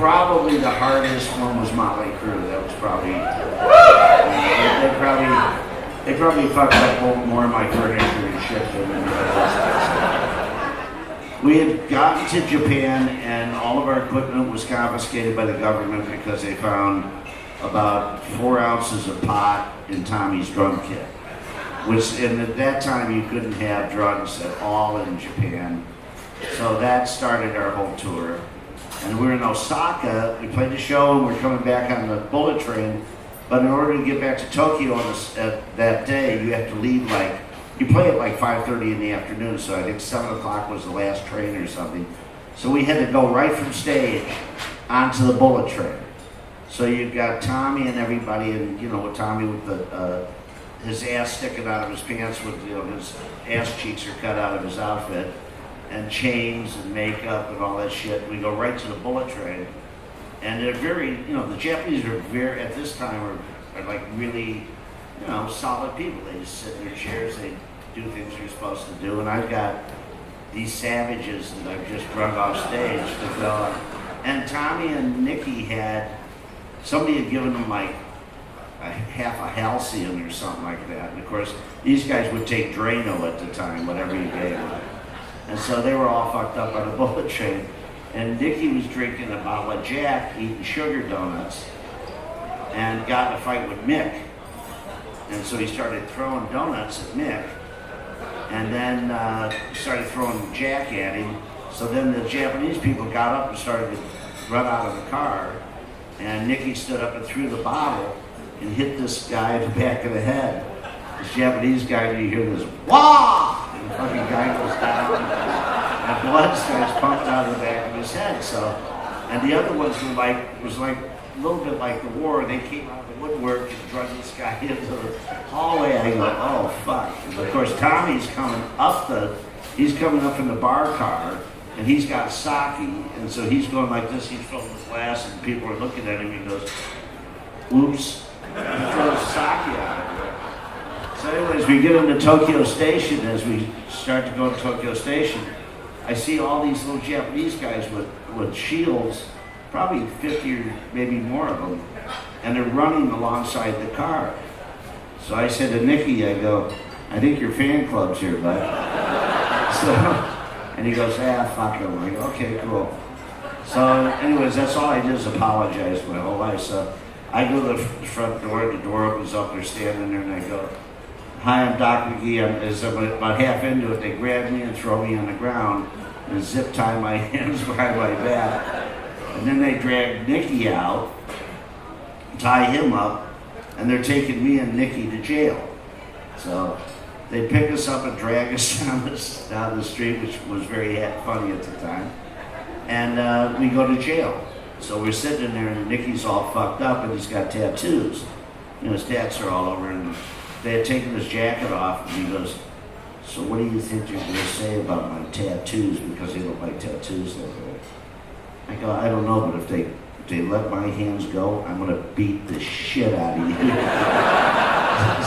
probably the hardest one was Motley Crue. That was probably, they probably fucked up more of my furniture and shit than anybody else. We had gotten to Japan and all of our equipment was confiscated by the government because they found about 4 ounces of pot in Tommy's drum kit. Which, and at that time you couldn't have drugs at all in Japan. So that started our whole tour. And we were in Osaka, we played the show and we're coming back on the bullet train. But in order to get back to Tokyo that day, you have to leave you play at 5:30 in the afternoon, so I think 7 o'clock was the last train or something. So we had to go right from stage onto the bullet train. So you've got Tommy and everybody, and with Tommy with his ass sticking out of his pants with, his ass cheeks are cut out of his outfit, and chains and makeup and all that shit. We go right to the bullet train, and they're very, the Japanese are very, at this time, are really, solid people. They just sit in their chairs, they do things you're supposed to do, and I've got these savages that I've just drug off stage to go. And Tommy and Nikki somebody had given them half a halcyon or something like that. And of course, these guys would take Drano at the time, whatever you gave them. And so they were all fucked up on the bullet train. And Nikki was drinking a bottle of Jack, eating sugar donuts, and got in a fight with Mick. And so he started throwing donuts at Mick, and then started throwing Jack at him. So then the Japanese people got up and started to run out of the car. And Nikki stood up and threw the bottle and hit this guy in the back of the head. This Japanese guy, and you hear this, wah! And the fucking guy goes down, and blood starts pumped out of the back of his head. So, and the other ones was like a little bit like the war. They came out of the woodwork and drug this guy into the hallway. I go, oh fuck! And of course, Tommy's coming up in the bar car. And he's got sake, and so he's going like this, he's filling the glass, and people are looking at him, and he goes, oops, and he throws sake out of it. So anyways, we get into Tokyo Station. As we start to go to Tokyo Station, I see all these little Japanese guys with shields, probably 50 or maybe more of them, and they're running alongside the car. So I said to Nikki, I go, I think your fan club's here, bud. And he goes, fuck him. I go, okay, cool. So anyways, that's all I did is apologize my whole life. So I go to the front door, the door opens up, they're standing there, and I go, hi, I'm Doc McGee. As I'm about half into it, they grab me and throw me on the ground and zip tie my hands behind my back. And then they drag Nikki out, tie him up, and they're taking me and Nikki to jail. So they pick us up and drag us down the street, which was very funny at the time. And we go to jail. So we're sitting in there, and Nikki's all fucked up, and he's got tattoos. His tats are all over, and they had taken his jacket off, and he goes, so what do you think you're going to say about my tattoos, because they look like tattoos like that? I go, I don't know, but if they let my hands go, I'm going to beat the shit out of you.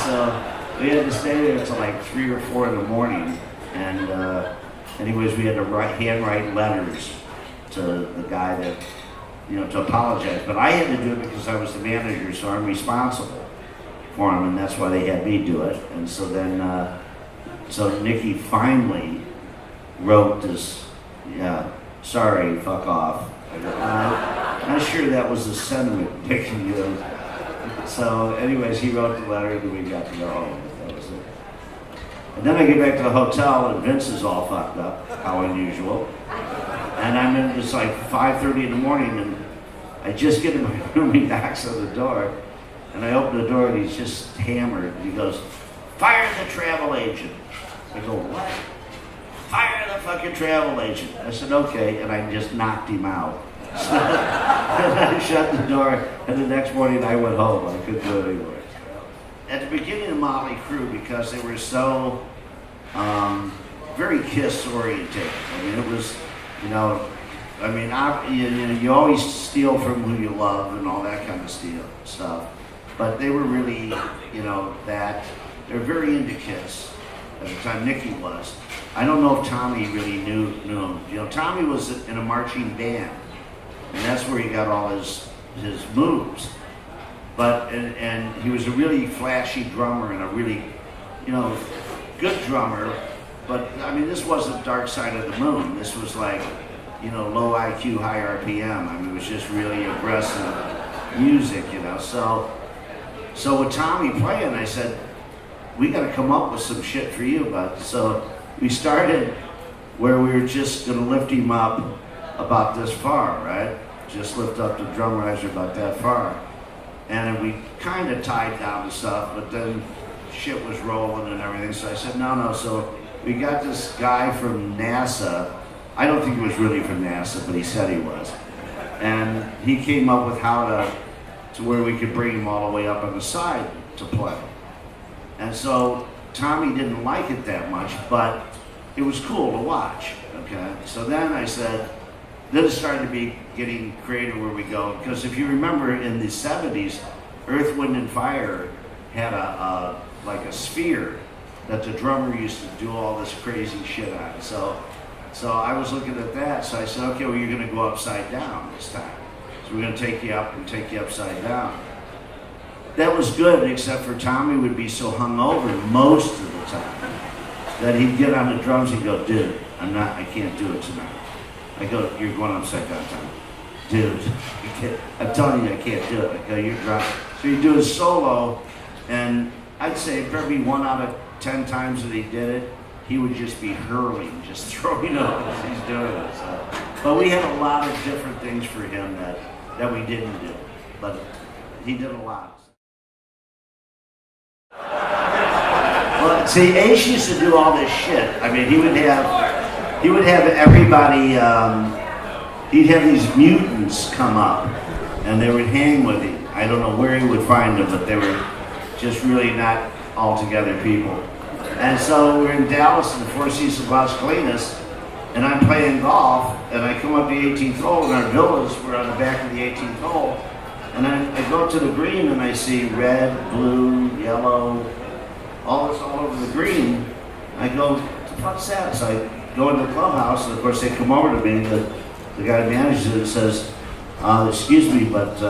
So we had to stay there until 3 or 4 in the morning, and anyways, we had to handwrite letters to the guy that, to apologize. But I had to do it because I was the manager, so I'm responsible for him, and that's why they had me do it. And so then, so Nikki finally wrote this, sorry, fuck off. I'm not sure that was the sentiment Nikki used. So anyways, he wrote the letter, and we got to go home. That was it. And then I get back to the hotel, and Vince is all fucked up, how unusual. And I'm in, it's 5:30 in the morning, and I just get in my room, he knocks on the door, and I open the door, and he's just hammered, and he goes, fire the travel agent. I go, what? Fire the fucking travel agent. I said, okay, and I just knocked him out. So, and I shut the door, and the next morning I went home. I couldn't do it anymore. At the beginning of Motley Crue, because they were so very Kiss oriented. I mean, it was, you always steal from who you love and all that kind of stuff. But they were really, that they're very into Kiss. At the time, Nikki was. I don't know if Tommy really knew him. Tommy was in a marching band. And that's that's where he got all his moves. But and he was a really flashy drummer and a really, you know, good drummer. But I mean, this wasn't Dark Side of the Moon. This was like, you know, low IQ, high RPM. I mean, it was just really aggressive music, you know. So with Tommy playing, I said, we got to come up with some shit for you, bud. So we started where we were just going to lift him up about this far, right? Just lift up the drum riser about that far. And then we kind of tied down the stuff, but then shit was rolling and everything. So I said, no. So we got this guy from NASA. I don't think he was really from NASA, but he said he was. And he came up with how to where we could bring him all the way up on the side to play. And so Tommy didn't like it that much, but it was cool to watch, okay? So then I said, then it started to be getting creative where we go, because if you remember in the 70s, Earth, Wind and Fire had like a sphere that the drummer used to do all this crazy shit on. So I was looking at that, so I said, okay, well, you're gonna go upside down this time. So we're gonna take you up and take you upside down. That was good, except for Tommy would be so hungover most of the time that he'd get on the drums and go, dude, I can't do it tonight. I go, you're going upside down, Tommy. Dude, I'm telling you, I can't do it. I go, you're drunk. So he'd do his solo, and I'd say probably 1 out of 10 times that he did it, he would just be hurling, just throwing up as he's doing it. So. But we had a lot of different things for him that we didn't do, but he did a lot. Well, see, Ace used to do all this shit. I mean, he would have everybody, he'd have these mutants come up, and they would hang with him. I don't know where he would find them, but they were just really not altogether people. And so we're in Dallas in the Four Seasons of Las Colinas, and I'm playing golf, and I come up the 18th hole, and our villas were on the back of the 18th hole, and I go up to the green, and I see red, blue, yellow, all this all over the green. I go, what's that? So I go into the clubhouse, and of course they come over to me, the guy who manages it says, excuse me, but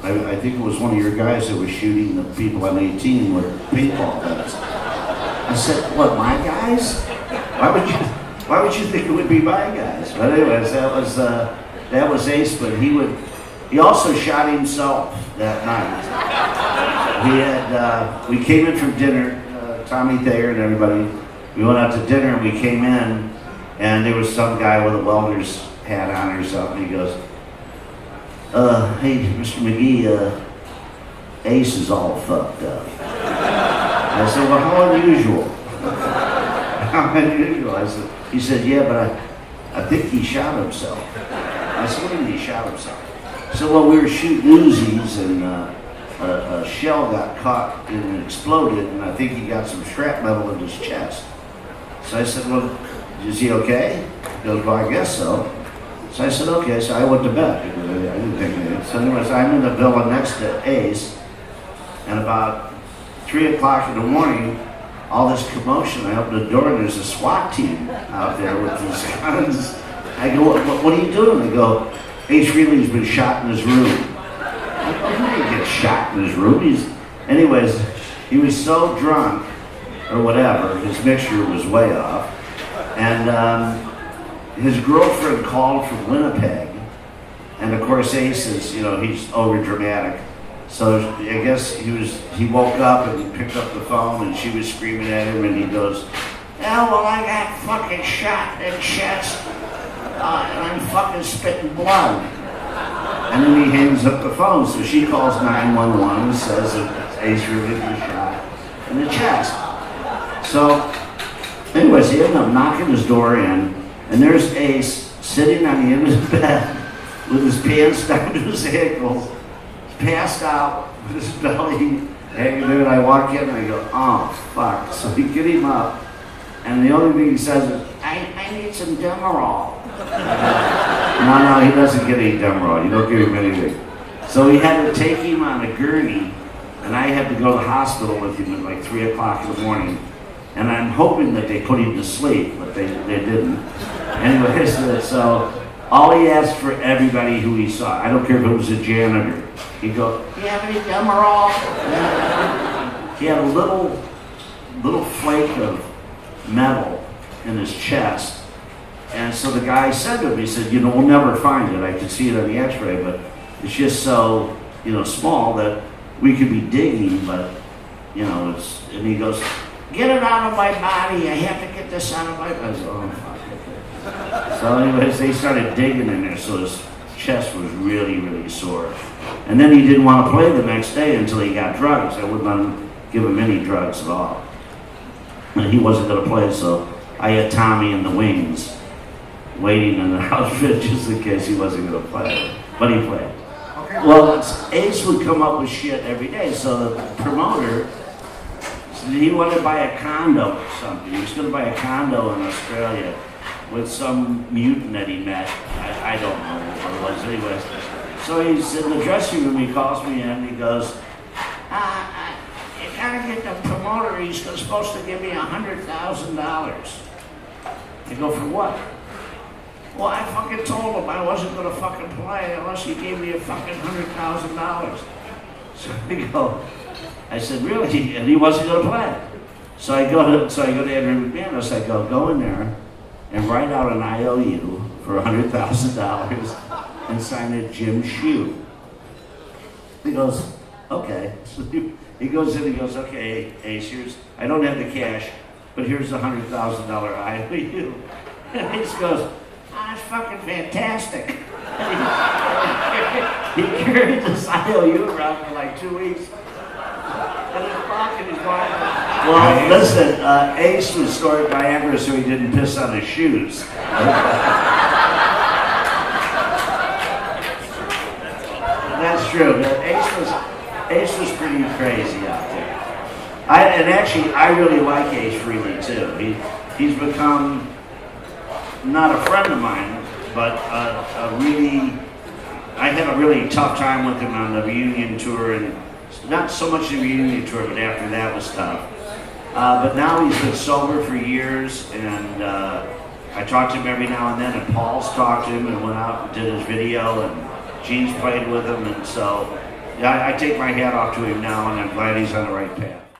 I think it was one of your guys that was shooting the people on 18 with paintball guns. I said, what, my guys? Why would you think it would be my guys? But anyways, that was Ace, but he also shot himself that night. We came in from dinner, Tommy Thayer and everybody. We went out to dinner and we came in, and there was some guy with a welder's hat on or something. He goes, hey, Mr. McGee, Ace is all fucked up. I said, well, how unusual? How unusual? He said, yeah, but I think he shot himself. I said, what do you mean he shot himself? So, well, we were shooting Uzis, and a shell got caught and it exploded, and I think he got some shrapnel in his chest. So I said, well, is he okay? He goes, well, I guess so. So I said, okay. So I went to bed because I didn't think anything. So anyways, I'm in the villa next to Ace, and about 3 o'clock in the morning, all this commotion, I open the door and there's a SWAT team out there with these guns. I go, what are you doing? They go, Ace Frehley's been shot in his room. I go, he didn't get shot in his room. Anyways, he was so drunk, or whatever, his mixture was way off. And his girlfriend called from Winnipeg. And of course Ace is, he's over dramatic. So I guess he woke up and he picked up the phone and she was screaming at him and he goes, yeah, well, I got fucking shot in the chest and I'm fucking spitting blood. And then he hangs up the phone. So she calls 911 and says that Ace really was shot in the chest. So anyways, he ended up knocking his door in, and there's Ace sitting on the end of the bed with his pants down to his ankles, passed out with his belly hanging there, and I walk in and I go, oh, fuck. So we get him up, and the only thing he says is, I need some Demerol. No, he doesn't get any Demerol. You don't give him anything. So we had to take him on a gurney, and I had to go to the hospital with him at like 3 o'clock in the morning. And I'm hoping that they put him to sleep, but they didn't. Anyways, so All he asked for everybody who he saw, I don't care if it was a janitor, he'd go, "Do you have any Demerol?" He had a little flake of metal in his chest. And so the guy said to him, he said, "You know, we'll never find it. I can see it on the x-ray, but it's just so, you know, small that we could be digging, but, you know, it's," and he goes, "Get it out of my body. I have to get this out of my body." I said, "Oh, fuck, okay." So anyways, they started digging in there, so his chest was really, really sore. And then he didn't want to play the next day until he got drugs. I wouldn't let him give him any drugs at all. And he wasn't going to play, so I had Tommy in the wings waiting in the outfit just in case he wasn't going to play. But he played. Okay. Well, Ace would come up with shit every day, so the promoter, he wanted to buy a condo or something. He was going to buy a condo in Australia with some mutant that he met. I don't know what it was. Anyways, so he's in the dressing room, he calls me in, and he goes, "You gotta get the promoter, he's supposed to give me $100,000. I go, "For what?" "Well, I fucking told him I wasn't gonna fucking play unless he gave me a fucking $100,000. So I said, "Really?" And he wasn't gonna play. So I go to Andrew McManus, I go in there and write out an IOU for $100,000 and sign it Jim Shue. He goes, "Okay." So he goes in, he goes, "Okay, Ace, here's, I don't have the cash, but here's the $100,000 IOU. And Ace goes, "That's fucking fantastic." He carried this IOU around for like 2 weeks. In his pocket, he's going, well, listen, Ace was storing Viagra so he didn't piss on his shoes. That's true. Ace was pretty crazy out there. I really like Ace Frehley too. He's become not a friend of mine, but I had a really tough time with him on the reunion tour, and not so much the reunion tour, but after that was tough. But now he's been sober for years, and I talk to him every now and then, and Paul's talked to him and went out and did his video, and Gene's played with him, and so yeah, I take my hat off to him now, and I'm glad he's on the right path.